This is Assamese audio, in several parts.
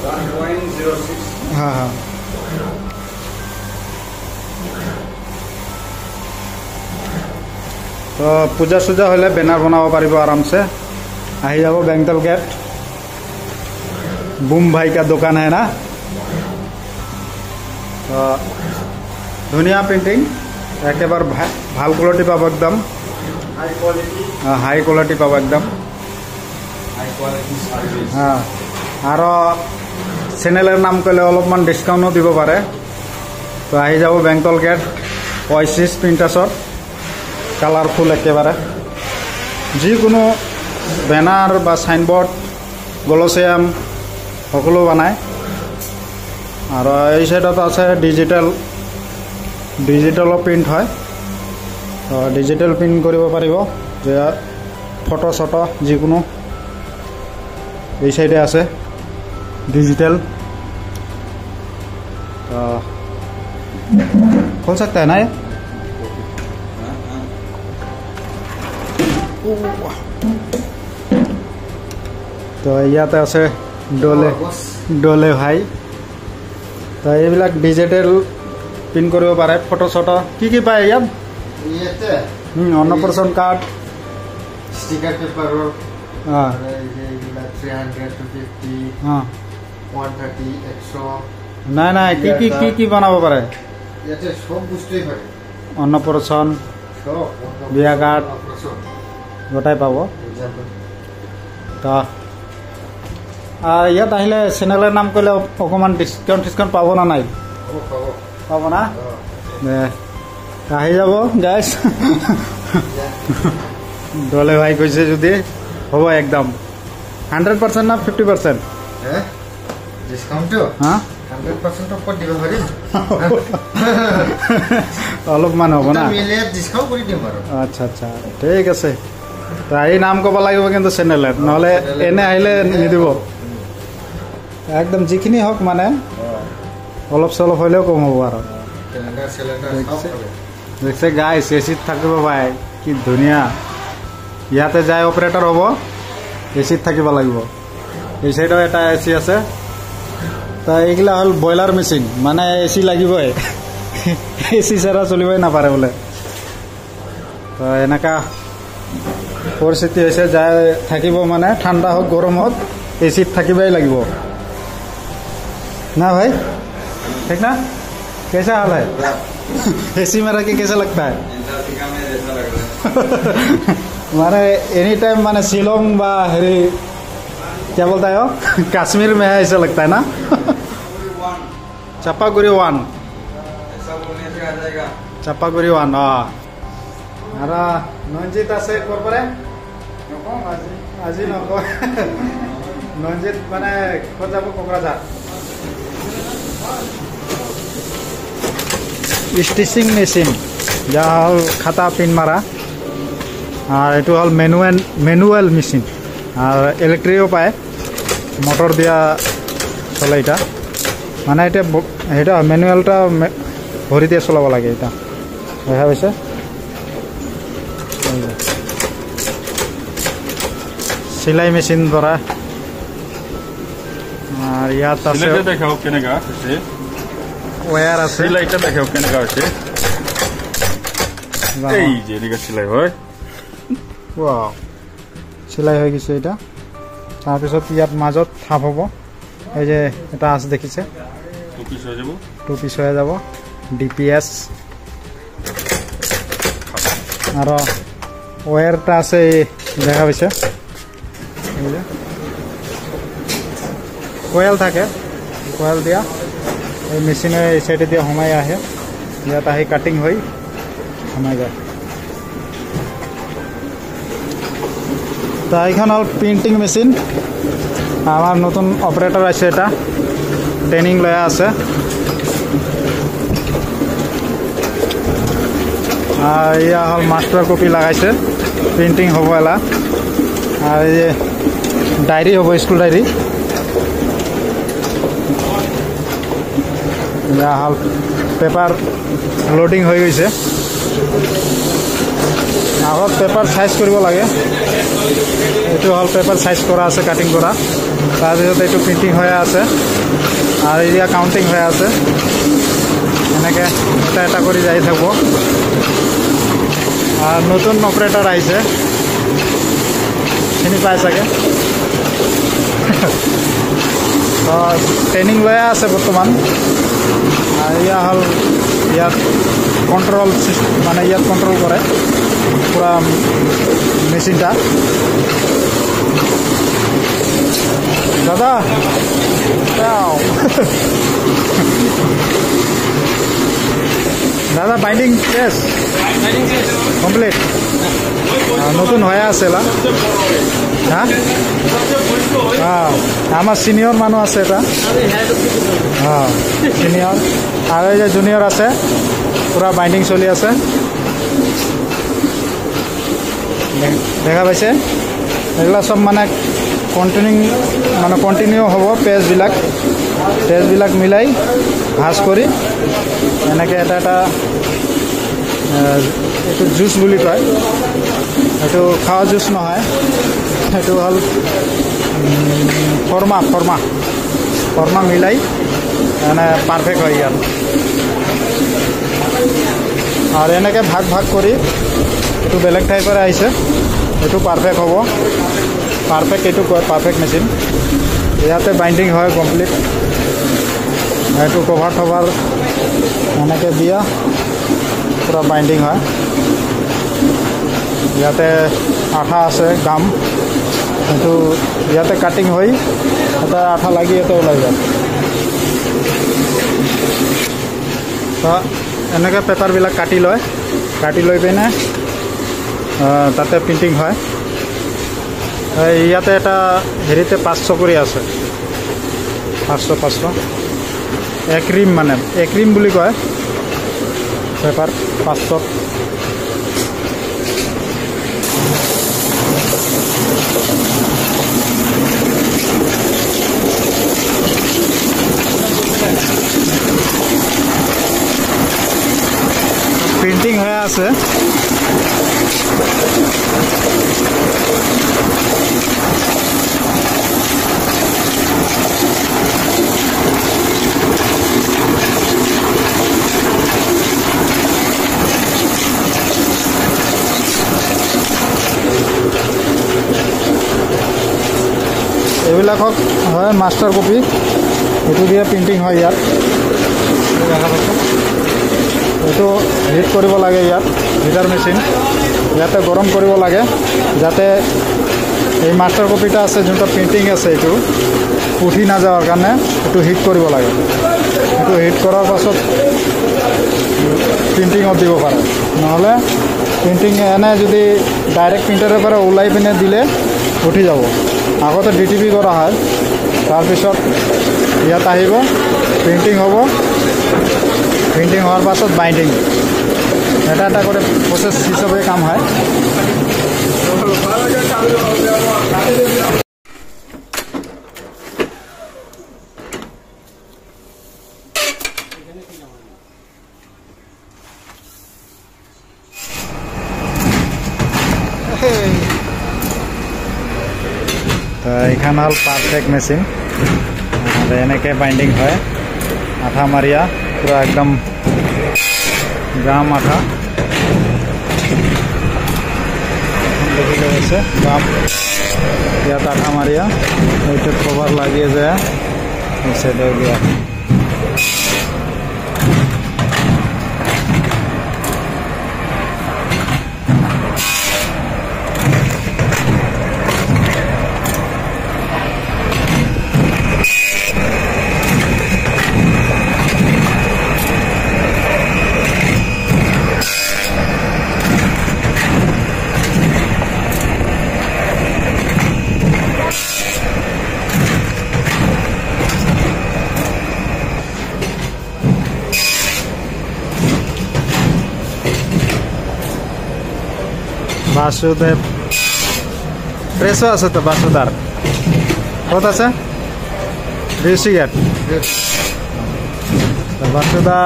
1.06 हाँ हाँ तो पूजा सूजा हले बेनार बनाब पारिब आराम से आही जाब बेंटल गेट बुम भाई का दुकान है ना तो धुनिया प्रिंटिंग एकेबार ভাল क्वालिटी पाब एकदम हाई क्वालिटी पाब एकदम हाँ और चेनेलर नाम कले अलपमान डिस्काउंटो দিব पारे तो आही जाब बेंटल गेट ओएसिस प्रिंटार्सत कालारफुल एकेबारे जिकुनो बेनार बा साइनबोर्ड ग्लोसियाम सकलो बनाय और এই সাইডত আছে डिजिटल प्रिंट है तो डिजिटल प्रिंट करिब पारिब जे फटो सटो जिकुनो এই সাইডে আছে डिजिटल तो खोल सकता है ना ये तो ইয়াতে আছে ডলে ভাই তো এইবিলাক ডিজিটেল প্রিন্ট কৰিব পাৰে ফটো ছটো কি পায় ইয়াত অন্নপ্রাশন কার্ড স্টিকার পেপার হ্যাঁ 300 250 হ্যাঁ 130 100 না না কি বানাব পাৰে ইয়াতে সব বস্তুই পায় অন্নপ্ৰাশন সব বিয়া কাৰ্ড গোটাই পাব তো ইয়াত আহিলে চেনেলৰ নাম কলে অকমান ডিসকাউন্ট পাব না নাই পাব না আহি যাব গাইস ডলে ভাই কইছে যদি হ'ব একদম 100% না 50% হ্যাঁ ডিসকাউন্ট হ্যাঁ 100% অফার দিব পারি অলপমান হ'ব না মিলে ডিসকাউন্ট কৰি দিম আৰু আচ্ছা আচ্ছা ঠিক আছে তো এই নাম কব লাগিব কিন্তু চেনেলত নহলে এনে আহিলে নিদিব একদম যিখিনি হক মানে অলপ সলপ হলেও কম হ'ব আৰু দেখছে গাইস এসিত থাকিব ভাই কি ধুনিয়া ইয়াতে যায় অপারেটর হব এসিত থাকিব লাগিব এই সাইডও এটা এসি আছে তো এইগুলা হল বয়লার মেশিন মানে এসি লাগিবই এসি ছাড়া চলিবই না পারে বলে তো এনেকা परिस्थिति হৈছে যায় থাকিব মানে ঠান্ডা হোক গরম হোক এসিত থাকিবই লাগিব ना भाई ठीक ना कैसा हाल है एसी में रह के कैसा लगता है माने एनी टाइम माने शिलोंग बा हेरी क्या बोलता है कश्मीर में है ऐसा लगता है ना चापागुड़ी 1 चापागुड़ी 1 अरे नंजित আছে করপরে আজি নক नंजित মানে কত যাব কোকরাঝার स्टिचिंग मेसिन जहाँ हल खाता पिन मारा और ये हल मैनुअल मेसिन और इलेक्ट्रिको पाए मोटर दिया चले এটা মানে এটা मैनुअलटा भरी दिए चलाब लगे এটা দেখা পাইছে सिलाई मेसिन द्वारा और ইয়াত আছে দেখাও কেনেকা আছে ওয়্যার আছে সিলাইটা দেখাও কেনেকা আছে এই যে এনেকা সিলাই হয় ওয়াও সিলাই হয়ে গেছে এটা তাৰপিছত ইয়াত মাজত থাপ হ'ব এই যে এটা আছে দেখিছে টু পিস হয়ে যাব ডিপিএস আর ওয়্যারটা আছে দেখা পাইছে কোয়েল থাকে কোয়েল দিয়া এই মেশিনে এই সাইডে দিয়ে সোমাই আহে ইয়াত আহি কাটিং হৈ সোমাই যায় তো এইখন হল প্রিন্টিং মেশিন আমার নতুন অপারেটর আছে এটা ট্রেনিং লয়া আছে আর ইয়া হল মাস্টার কপি লাগাইছে প্রিন্টিং হব এলা আর এই ডায়েরি হব স্কুল ডায়েরি हल पेपर लोडिंग हो गई आगत पेपर साइज कर लगे ये हल पेपर साइज करा काटिंग करा তাৰপিছত এইটো প্ৰিণ্টিং হৈ আছে আৰু এতিয়া কাউণ্টিং হৈ আছে এনেকৈ এটা এটা কৰি যাই থাকিব আৰু নতুন অপাৰেটৰ আহিছে চিনি পাই চাগে তো ট্ৰেইনিং লৈ আছে বৰ্তমান আৰু ইয়া হ'ল ইয়াত কণ্ট্ৰল মানে ইয়াত কণ্ট্ৰল কৰে পুৰা মেচিনটা দাদা দাদা বাইন্ডিং টেস্ট কমপ্লিট নতুন হয়ে আছে হ্যাঁ আমার সিনিয়র মানুষ আছে এটা সিনিয়র আর এই যে জুনিয়র আছে পুরা বাইন্ডিং চলি আছে দেখা পাইছে এগুলা সব মানে কন্টিনিউ হ'ব পেজবিলাক মিলাই ভাজ কৰি এনেকৈ এটা এটা এইটো জুচ বুলি কয় এইটো খাৱা জুচ নহয় এইটো হ'ল ফৰ্মা মিলাই মানে পাৰফেক্ট হয় ইয়াত আৰু এনেকৈ ভাগ কৰি এইটো বেলেগ টাইপৰে আহিছে এইটো পাৰফেক্ট হ'ব এইটো কয় পাৰফেক্ট মেচিন ইয়াতে বাইণ্ডিং হয় কমপ্লিট এইটো কভাৰ থভাৰ এনেকৈ দিয়া পুৰা বাইণ্ডিং হয় ইয়াতে আঠা আছে গাম এইটো ইয়াতে কাটিং হৈ এটা আঠা লাগি ইয়াতে ওলাই যায় তো এনেকৈ পেপাৰবিলাক কাটি লৈ পিনে তাতে প্ৰিণ্টিং হয় ইয়াতে এটা হেৰিতে 500 কৰি আছে 500 একৰিম মানে একৰিম বুলি কয় পেপাৰ 500 প্ৰিণ্টিং হৈ আছে এইবিলাকক হয় মাষ্টাৰ কপি এইটো দিয়ে প্ৰিণ্টিং হয় ইয়াত দেখা পাইছে এইটো হিট কৰিব লাগে ইয়াত হিটাৰ মেচিন ইয়াতে গৰম কৰিব লাগে যাতে এই মাষ্টাৰ কপিটা আছে যোনটা প্ৰিণ্টিং আছে এইটো উঠি নাযাৱাৰ কাৰণে এইটো হিট কৰিব লাগে এইটো হিট কৰাৰ পাছত প্ৰিণ্টিঙত দিব পাৰে নহ'লে প্ৰিণ্টিং এনে যদি ডাইৰেক্ট প্ৰিণ্টাৰৰ পৰা ওলাই পিনে দিলে উঠি যাব আগতে ডিটিপি কৰা হয় তাৰপিছত ইয়াত আহিব প্ৰিণ্টিং হ'ব প্ৰিণ্টিং হোৱাৰ পাছত বাইণ্ডিং এটা এটা করে প্রসেস হিসাবে কাম হয় তো এইখান হল পারফেক্ট মেশিন এনেকে বাইন্ডিং হয় আঠা মারিয়া পুরা একদম গ্রাম আঠা দেখিলে আছে গ্রাম ইয়াত আঠা মারিয়া এইটা কভার লাগিয়ে যায় সেটা দিয়া বাসুদেব প্রেসও আছে তো বাসুদার কত আছে রিসিগেট বাসুদা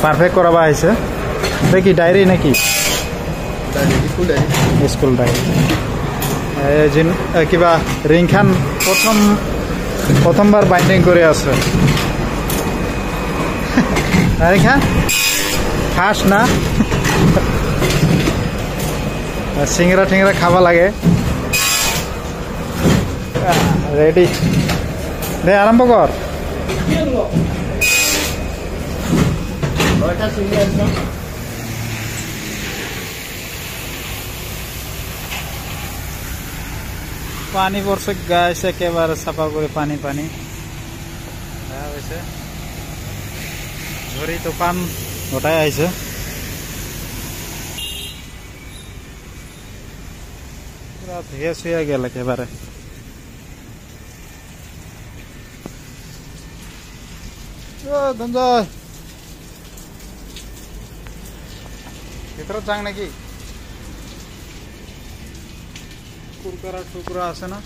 পারফেক্ট করাবা আছে দেখি ডায়েরি নাকি স্কুল ডায়েরি কিবা রিংখান প্রথমবার বাইন্ডিং করে আছে আরে খাস না সিঙ্গড়া টিঙ্গড়া খাওয়া লাগে রেডি দে আরম্ভ কর পানি পড়ছে গাছ একেবারে সাফা করে পানি পানি ঝড়ি তুফান গোটাই আইছে পুরা ধুয়ে শুয়ে গেল একেবারে ধনজয় ভিতরে যাং নাকি কুরকুরা টুকরা আছে না